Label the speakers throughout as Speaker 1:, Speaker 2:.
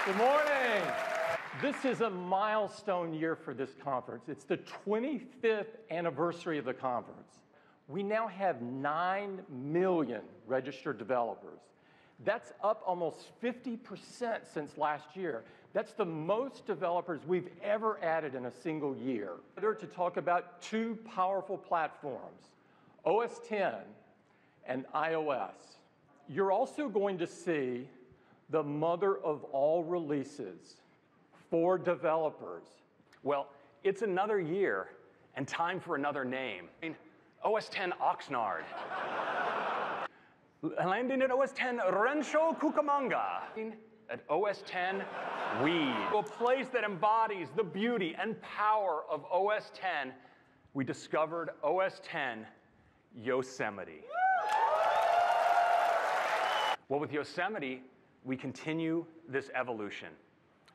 Speaker 1: Good morning. This is a milestone year for this conference. It's the 25th anniversary of the conference. We now have 9 million registered developers. That's up almost 50% since last year. That's the most developers we've ever added in a single year. To talk about 2 powerful platforms, OS X and iOS. You're also going to see the mother of all releases for developers.
Speaker 2: Well, it's another year and time for another name. OS X Oxnard. Landing at OS X Rancho Cucamonga. At OS X Weed. A place that embodies the beauty and power of OS X. We discovered OS X Yosemite. Well, with Yosemite, we continue this evolution.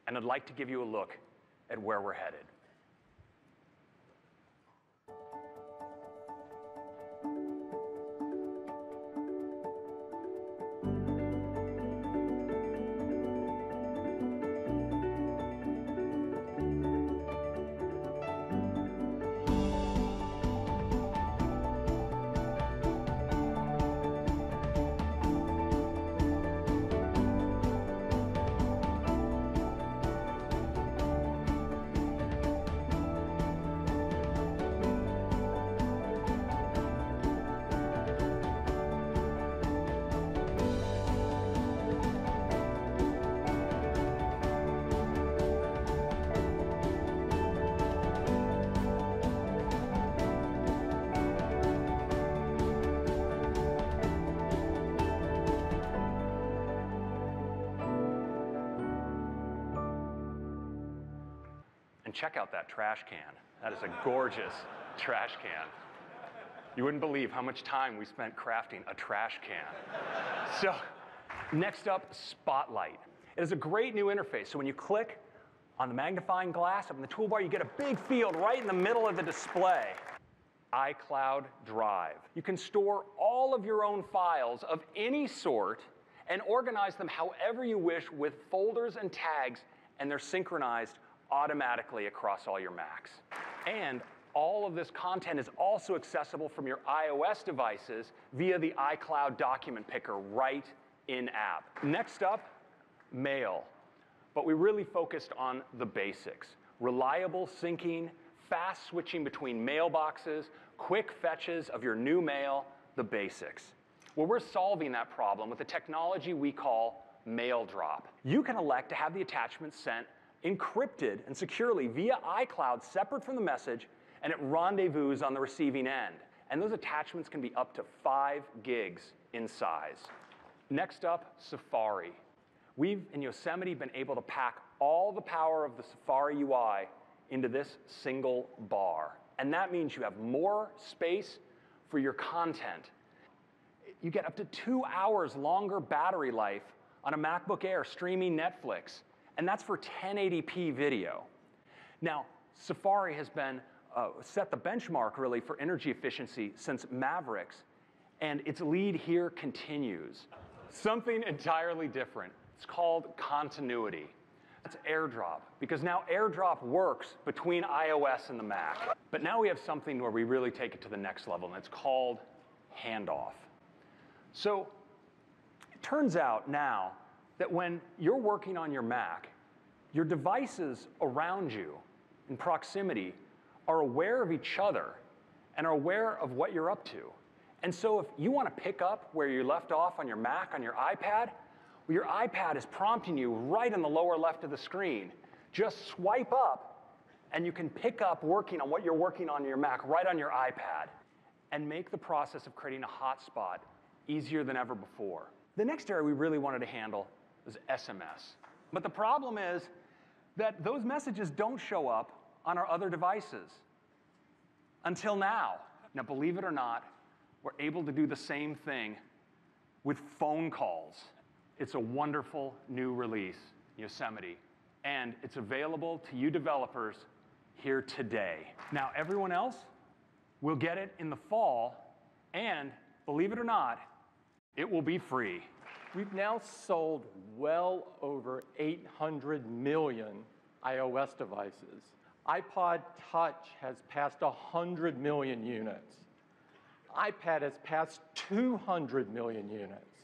Speaker 2: And I'd like to give you a look at where we're headed. Check out that trash can. That is a gorgeous trash can. You wouldn't believe how much time we spent crafting a trash can. So, next up, Spotlight. It is a great new interface. So when you click on the magnifying glass up in the toolbar, you get a big field right in the middle of the display. iCloud Drive. You can store all of your own files of any sort and organize them however you wish with folders and tags, and they're synchronized automatically across all your Macs. And all of this content is also accessible from your iOS devices via the iCloud document picker right in-app. Next up, Mail. But we really focused on the basics. Reliable syncing, fast switching between mailboxes, quick fetches of your new mail, the basics. Well, we're solving that problem with a technology we call Mail Drop. You can elect to have the attachment sent encrypted and securely via iCloud separate from the message, and it rendezvous on the receiving end. And those attachments can be up to 5 gigs in size. Next up, Safari. We've, in Yosemite, been able to pack all the power of the Safari UI into this single bar. And that means you have more space for your content. You get up to 2 hours longer battery life on a MacBook Air streaming Netflix. And that's for 1080p video. Now, Safari has been set the benchmark, really, for energy efficiency since Mavericks, and its lead here continues. Something entirely different. It's called continuity. That's AirDrop, because now AirDrop works between iOS and the Mac. But now we have something where we really take it to the next level, and it's called handoff. So it turns out now that when you're working on your Mac, your devices around you in proximity are aware of each other and are aware of what you're up to. And so if you want to pick up where you left off on your Mac, on your iPad, well, your iPad is prompting you right in the lower left of the screen. Just swipe up, and you can pick up working on what you're working on your Mac right on your iPad and make the process of creating a hotspot easier than ever before. The next area we really wanted to handle was SMS. But the problem is that those messages don't show up on our other devices until now. Now, believe it or not, we're able to do the same thing with phone calls. It's a wonderful new release, Yosemite, and it's available to you developers here today. Now, everyone else will get it in the fall, and believe it or not, it will be free.
Speaker 1: We've now sold well over 800 million iOS devices. iPod Touch has passed 100 million units. iPad has passed 200 million units.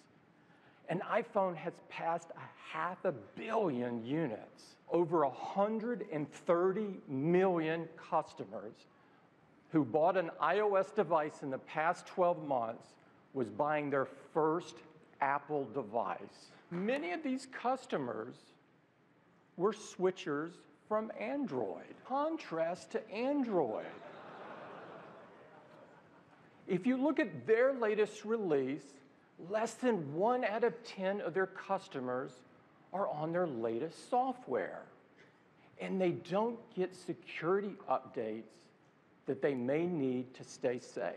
Speaker 1: An iPhone has passed 500 million units. Over 130 million customers who bought an iOS device in the past 12 months was buying their first Apple device. Many of these customers were switchers from Android. Contrast to Android. If you look at their latest release, less than 1 out of 10 of their customers are on their latest software. And they don't get security updates that they may need to stay safe.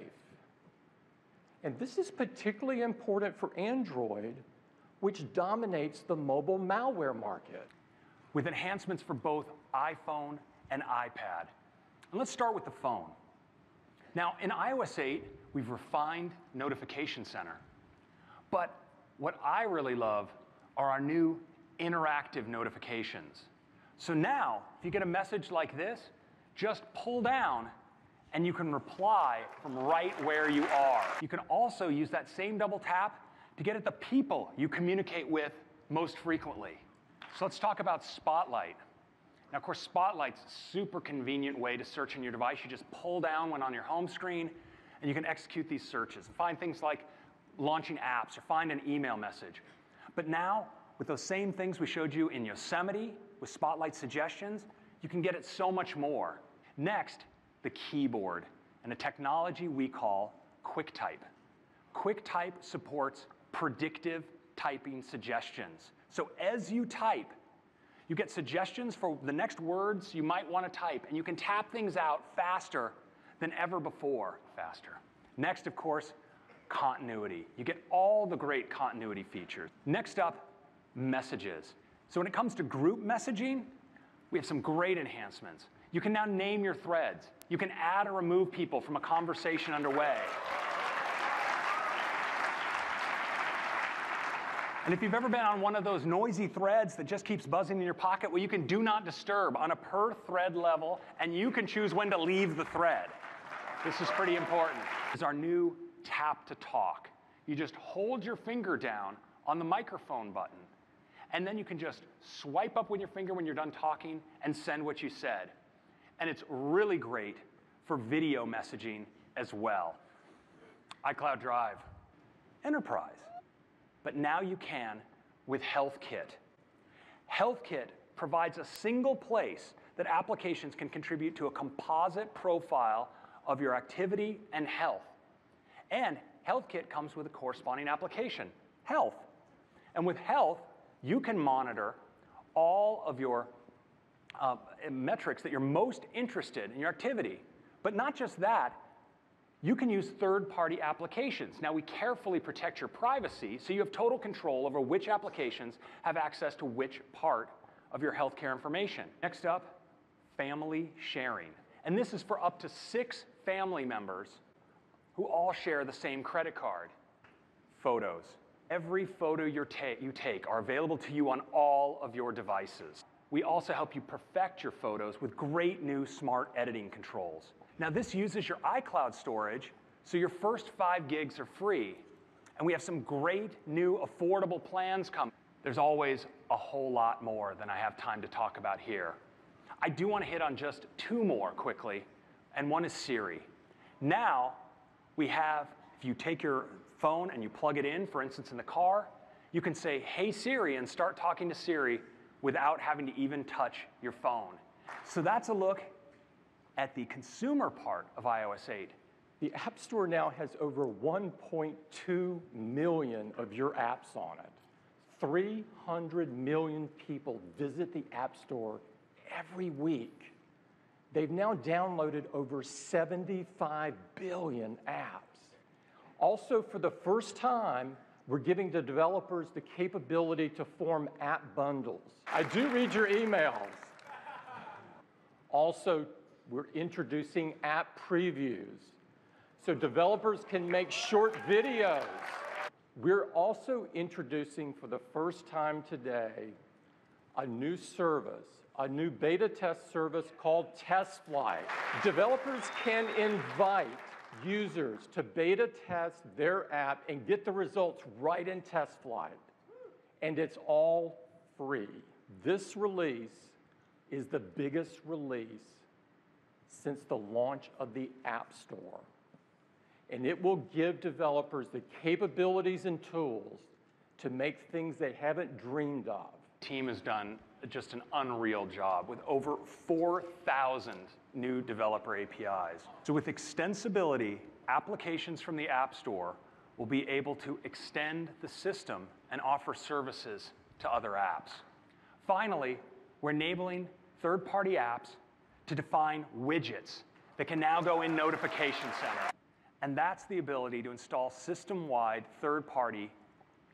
Speaker 1: And this is particularly important for Android, which dominates the mobile malware market.
Speaker 2: With enhancements for both iPhone and iPad. And let's start with the phone. Now, in iOS 8, we've refined Notification Center. But what I really love are our new interactive notifications. So now, if you get a message like this, just pull down and you can reply from right where you are. You can also use that same double tap to get at the people you communicate with most frequently. So let's talk about Spotlight. Now, of course, Spotlight's a super convenient way to search on your device. You just pull down when on your home screen, and you can execute these searches and find things like launching apps or find an email message. But now, with those same things we showed you in Yosemite with Spotlight suggestions, you can get at so much more. Next, the keyboard and a technology we call QuickType. QuickType supports predictive typing suggestions. So as you type, you get suggestions for the next words you might want to type, and you can tap things out faster than ever before. Faster. Next, of course, continuity. You get all the great continuity features. Next up, messages. So when it comes to group messaging, we have some great enhancements. You can now name your threads. You can add or remove people from a conversation underway. And if you've ever been on one of those noisy threads that just keeps buzzing in your pocket, well, you can do not disturb on a per thread level, and you can choose when to leave the thread. This is pretty important. This is our new tap to talk. You just hold your finger down on the microphone button, and then you can just swipe up with your finger when you're done talking and send what you said. And it's really great for video messaging as well. iCloud Drive, Enterprise. But now you can with HealthKit. HealthKit provides a single place that applications can contribute to a composite profile of your activity and health. And HealthKit comes with a corresponding application, Health. And with Health, you can monitor all of your metrics that you're most interested in your activity. But not just that, you can use third-party applications. Now, we carefully protect your privacy, so you have total control over which applications have access to which part of your healthcare information. Next up, family sharing. And this is for up to 6 family members who all share the same credit card. Photos. Every photo you take are available to you on all of your devices. We also help you perfect your photos with great new smart editing controls. Now, this uses your iCloud storage, so your first 5 gigs are free. And we have some great new affordable plans coming. There's always a whole lot more than I have time to talk about here. I do want to hit on just 2 more quickly, and one is Siri. Now, we have, if you take your phone and you plug it in, for instance, in the car, you can say, "Hey Siri," and start talking to Siri without having to even touch your phone. So that's a look at the consumer part of iOS 8.
Speaker 1: The App Store now has over 1.2 million of your apps on it. 300 million people visit the App Store every week. They've now downloaded over 75 billion apps. Also, for the first time, we're giving the developers the capability to form app bundles. I do read your emails. Also, we're introducing app previews so developers can make short videos. We're also introducing for the first time today a new service, a new beta test service called Test Flight. Developers can invite users to beta test their app and get the results right in Test Flight. And it's all free. This release is the biggest release since the launch of the App Store. And it will give developers the capabilities and tools to make things they haven't dreamed of.
Speaker 2: The team has done just an unreal job with over 4,000 new developer APIs. So with extensibility, applications from the App Store will be able to extend the system and offer services to other apps. Finally, we're enabling third-party apps to define widgets that can now go in Notification Center. And that's the ability to install system-wide third-party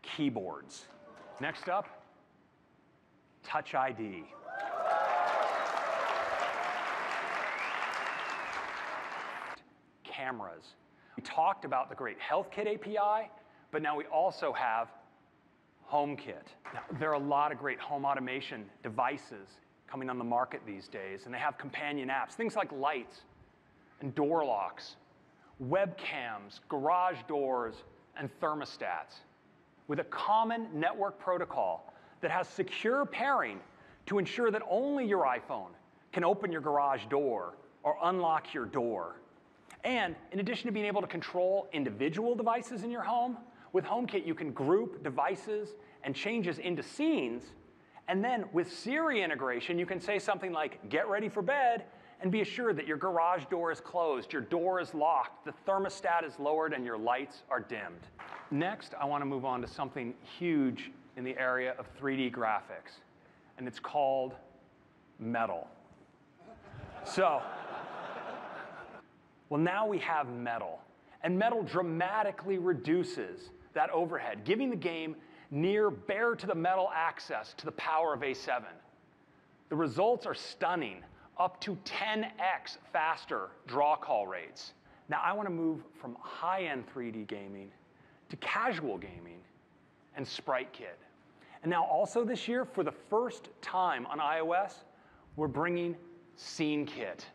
Speaker 2: keyboards. Next up, Touch ID. Cameras. We talked about the great HealthKit API, but now we also have HomeKit. Now, there are a lot of great home automation devices coming on the market these days, and they have companion apps, things like lights and door locks, webcams, garage doors, and thermostats, with a common network protocol that has secure pairing to ensure that only your iPhone can open your garage door or unlock your door. And in addition to being able to control individual devices in your home, with HomeKit you can group devices and changes into scenes, and then with Siri integration you can say something like, "Get ready for bed," and be assured that your garage door is closed, your door is locked, the thermostat is lowered, and your lights are dimmed. Next, I want to move on to something huge in the area of 3D graphics, and it's called Metal. So, well, now we have Metal, and Metal dramatically reduces that overhead, giving the game near bare-to-the-metal access to the power of A7. The results are stunning, up to 10x faster draw call rates. Now I want to move from high-end 3D gaming to casual gaming and SpriteKit. And now also this year, for the first time on iOS, we're bringing SceneKit,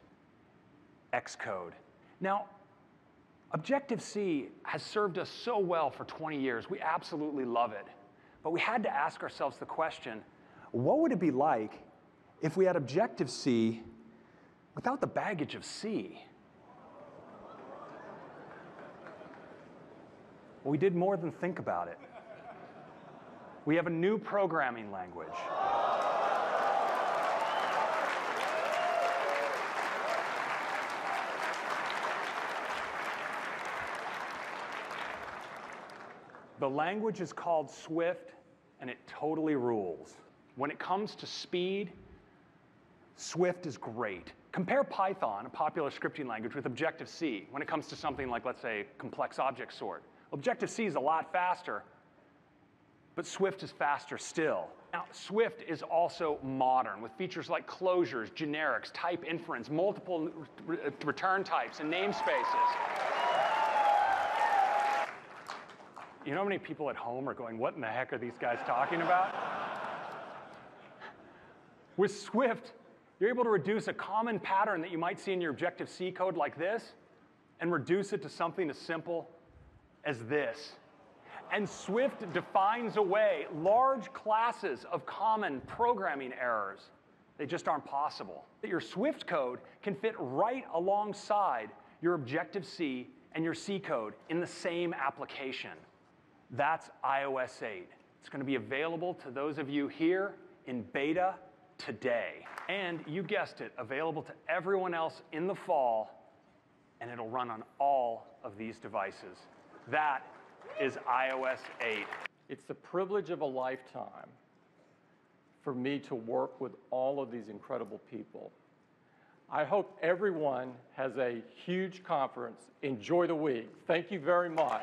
Speaker 2: Xcode. Now, Objective-C has served us so well for 20 years. We absolutely love it. But we had to ask ourselves the question, what would it be like if we had Objective-C without the baggage of C? Well, we did more than think about it. We have a new programming language. The language is called Swift, and it totally rules. When it comes to speed, Swift is great. Compare Python, a popular scripting language, with Objective-C when it comes to something like, let's say, complex object sort. Objective-C is a lot faster, but Swift is faster still. Now, Swift is also modern, with features like closures, generics, type inference, multiple return types, and namespaces. You know how many people at home are going, what in the heck are these guys talking about? With Swift, you're able to reduce a common pattern that you might see in your Objective-C code like this and reduce it to something as simple as this. And Swift defines away large classes of common programming errors. They just aren't possible. Your Swift code can fit right alongside your Objective-C and your C code in the same application. That's iOS 8. It's going to be available to those of you here in beta today. And you guessed it, available to everyone else in the fall, and it'll run on all of these devices. That is iOS 8.
Speaker 1: It's the privilege of a lifetime for me to work with all of these incredible people. I hope everyone has a huge conference. Enjoy the week. Thank you very much.